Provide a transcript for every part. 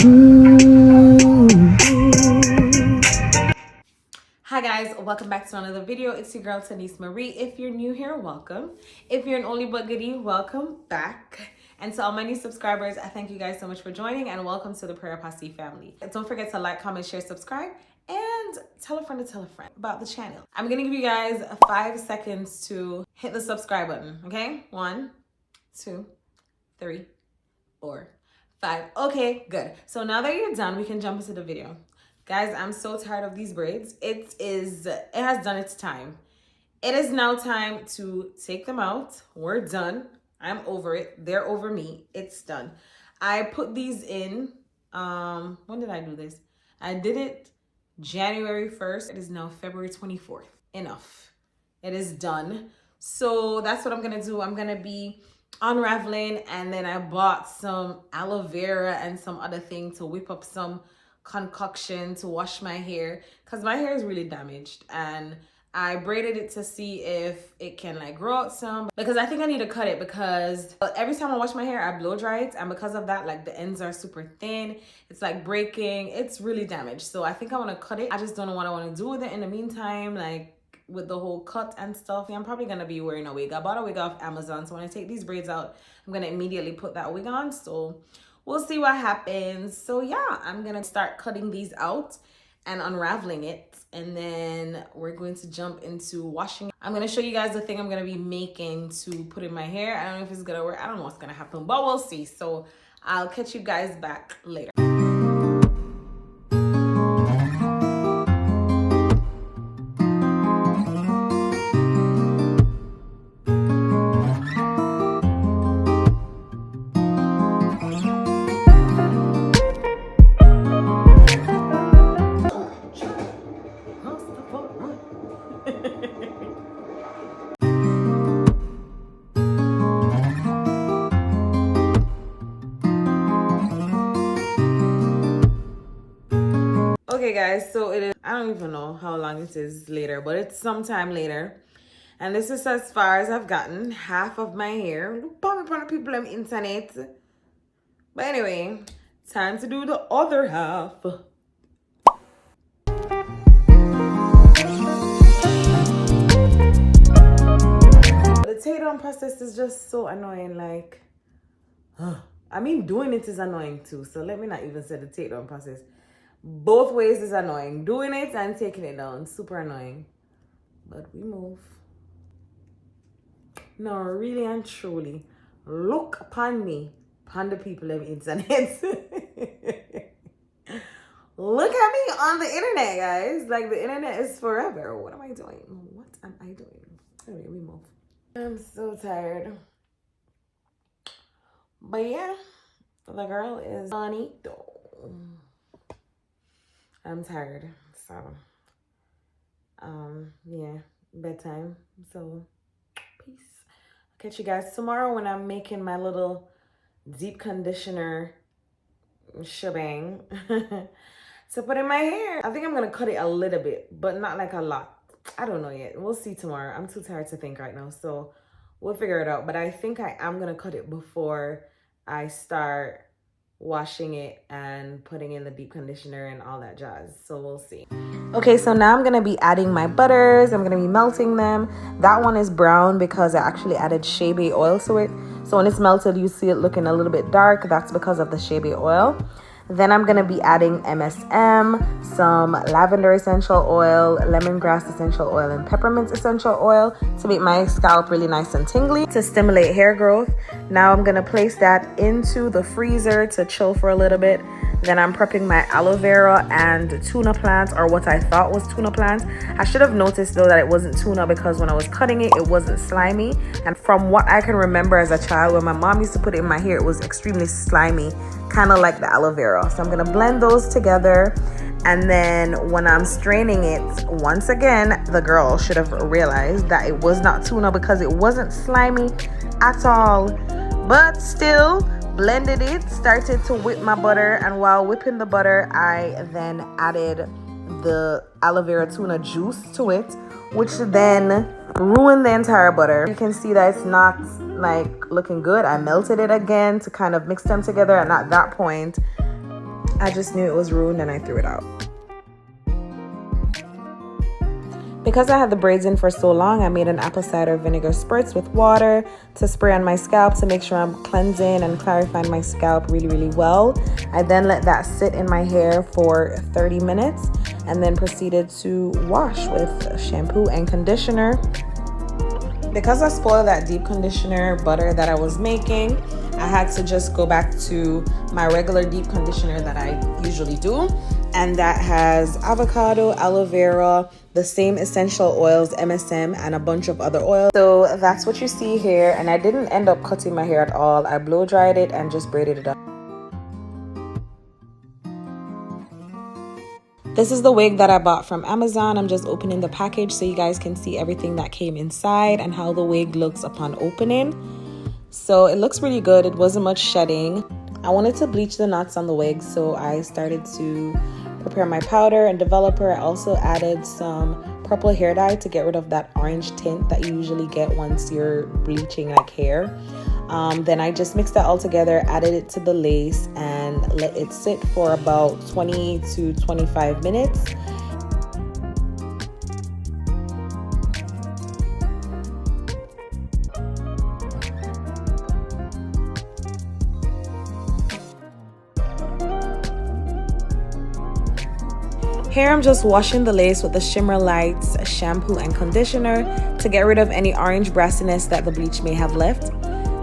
Hi guys, welcome back to another video. It's your girl Tahnyce Maree. If you're new here, welcome. If you're an oldie but goodie, welcome back. And to all my new subscribers, I thank you guys so much for joining and welcome to the Prayer Posse family. Don't forget to like, comment, share, subscribe, and tell a friend to tell a friend about the channel. I'm gonna give you guys 5 seconds to hit the subscribe button, okay? 1, 2, 3, 4, 5. Okay, good. So now that you're done, we can jump into the video. Guys, I'm so tired of these braids. It has done its time. It is now time to take them out. We're done. I'm over it. They're over me. It's done. I put these in, when did I do this? I did it January 1st. It is now February 24th. Enough. It is done. So that's what I'm gonna do. I'm gonna be unraveling, and then I bought some aloe vera and some other thing to whip up some concoction to wash my hair because my hair is really damaged, and I braided it to see if it can like grow out some, because I think I need to cut it because every time I wash my hair I blow dry it, and because of that, like, the ends are super thin. It's like breaking. It's really damaged. So I think I want to cut it. I just don't know what I want to do with it in the meantime, like with the whole cut and stuff. Yeah, I'm probably gonna be wearing a wig. I bought a wig off Amazon, so when I take these braids out, I'm gonna immediately put that wig on. So we'll see what happens. So yeah, I'm gonna start cutting these out and unraveling it, and then we're going to jump into washing. I'm gonna show you guys the thing I'm gonna be making to put in my hair. I don't know if it's gonna work. I don't know what's gonna happen, but we'll see. So I'll catch you guys back later. Okay guys, so it is, I don't even know how long it is later, but it's sometime later, and this is as far as I've gotten. Half of my hair. Look at people on the internet. But anyway, time to do the other half. The takedown process is just so annoying. Like, I mean, doing it is annoying too, so let me not even say the takedown process. Both ways is annoying. Doing it and taking it down, super annoying. But we move. No, really and truly, look upon me, upon the people of the internet. Look at me on the internet, guys. Like, the internet is forever. What am I doing? What am I doing? Anyway, we move. I'm so tired. But yeah, the girl is funny though. I'm tired, so yeah, bedtime. So peace. I'll catch you guys tomorrow when I'm making my little deep conditioner shebang to put in my hair. I think I'm gonna cut it a little bit, but not like a lot. I don't know yet. We'll see tomorrow. I'm too tired to think right now, so we'll figure it out. But I think I am gonna cut it before I start washing it and putting in the deep conditioner and all that jazz. So we'll see. Okay, so now I'm gonna be adding my butters. I'm gonna be melting them. That one is brown because I actually added shea butter oil to it. So when it's melted, you see it looking a little bit dark. That's because of the shea butter oil. Then I'm gonna be adding MSM, some lavender essential oil, lemongrass essential oil, and peppermint essential oil to make my scalp really nice and tingly, to stimulate hair growth. Now I'm gonna place that into the freezer to chill for a little bit. Then I'm prepping my aloe vera and tuna plants, or what I thought was tuna plants. I should have noticed though that it wasn't tuna, because when I was cutting it, it wasn't slimy. And from what I can remember as a child, when my mom used to put it in my hair, it was extremely slimy, kind of like the aloe vera. So I'm gonna blend those together, and then when I'm straining it, once again, the girl should have realized that it was not tuna because it wasn't slimy at all. But still, blended it, started to whip my butter, and while whipping the butter, I then added the aloe vera tuna juice to it, which then ruined the entire butter. You can see that it's not like looking good. I melted it again to kind of mix them together, and at that point I just knew it was ruined and I threw it out. Because I had the braids in for so long, I made an apple cider vinegar spritz with water to spray on my scalp to make sure I'm cleansing and clarifying my scalp really, really well. I then let that sit in my hair for 30 minutes and then proceeded to wash with shampoo and conditioner. Because I spoiled that deep conditioner butter that I was making, I had to just go back to my regular deep conditioner that I usually do. And that has avocado, aloe vera, the same essential oils, MSM, and a bunch of other oils. So that's what you see here. And I didn't end up cutting my hair at all. I blow dried it and just braided it up. This is the wig that I bought from Amazon. I'm just opening the package so you guys can see everything that came inside and how the wig looks upon opening. So it looks really good. It wasn't much shedding. I wanted to bleach the knots on the wig, so I started to prepare my powder and developer. I also added some purple hair dye to get rid of that orange tint that you usually get once you're bleaching like hair. Then I just mixed that all together, added it to the lace, and let it sit for about 20 to 25 minutes. Here I'm just washing the lace with the Shimmer Lights shampoo and conditioner to get rid of any orange brassiness that the bleach may have left.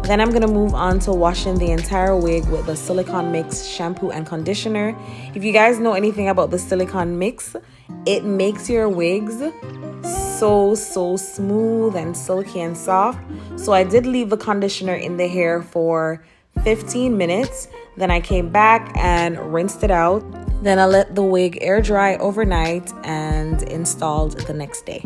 Then I'm going to move on to washing the entire wig with the silicone mix shampoo and conditioner. If you guys know anything about the silicone mix, it makes your wigs so smooth and silky and soft. So I did leave the conditioner in the hair for 15 minutes. Then I came back and rinsed it out. Then I let the wig air dry overnight and installed the next day.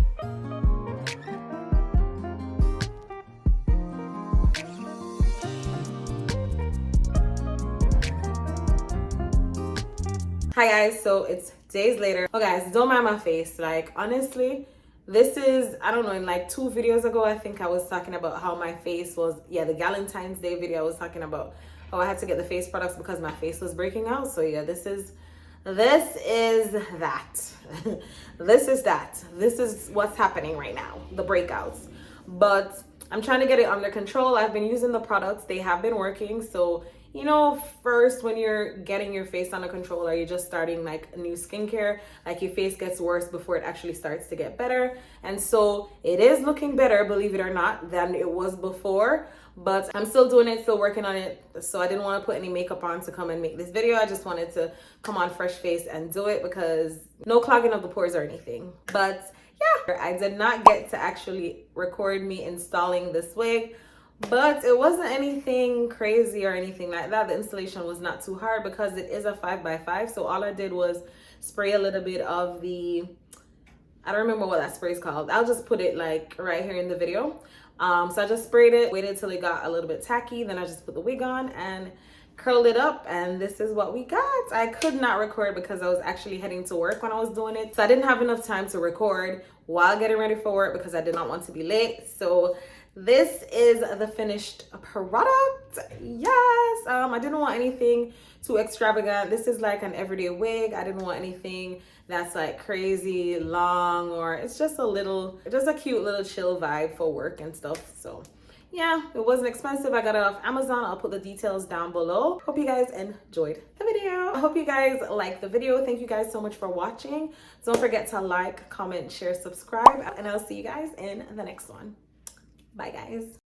Hi guys, so it's days later. Oh guys, don't mind my face. Like honestly, this is, I don't know, in like 2 videos ago, I think I was talking about how my face was, yeah, the Valentine's Day video, I was talking about how I had to get the face products because my face was breaking out. So yeah, this is that. This is that. This is what's happening right now, the breakouts. But I'm trying to get it under control. I've been using the products. They have been working. So, you know, first when you're getting your face under control or you're just starting like new skincare, like your face gets worse before it actually starts to get better. And so it is looking better, believe it or not, than it was before. But I'm still doing it, still working on it. So I didn't want to put any makeup on to come and make this video. I just wanted to come on fresh face and do it because no clogging of the pores or anything. But yeah, I did not get to actually record me installing this wig, but it wasn't anything crazy or anything like that. The installation was not too hard because it is a 5x5. So all I did was spray a little bit of the, I don't remember what that spray is called. I'll just put it like right here in the video. So I just sprayed it, waited till it got a little bit tacky, then I just put the wig on and curled it up, and this is what we got. I could not record because I was actually heading to work when I was doing it, so I didn't have enough time to record while getting ready for work because I did not want to be late. So this is the finished product. Yes, I didn't want anything too extravagant. This is like an everyday wig. I didn't want anything that's like crazy long, or it's just a cute little chill vibe for work and stuff. So yeah, it wasn't expensive. I got it off Amazon. I'll put the details down below. Hope you guys enjoyed the video. I hope you guys liked the video. Thank you guys so much for watching. Don't forget to like, comment, share, subscribe, and I'll see you guys in the next one. Bye guys.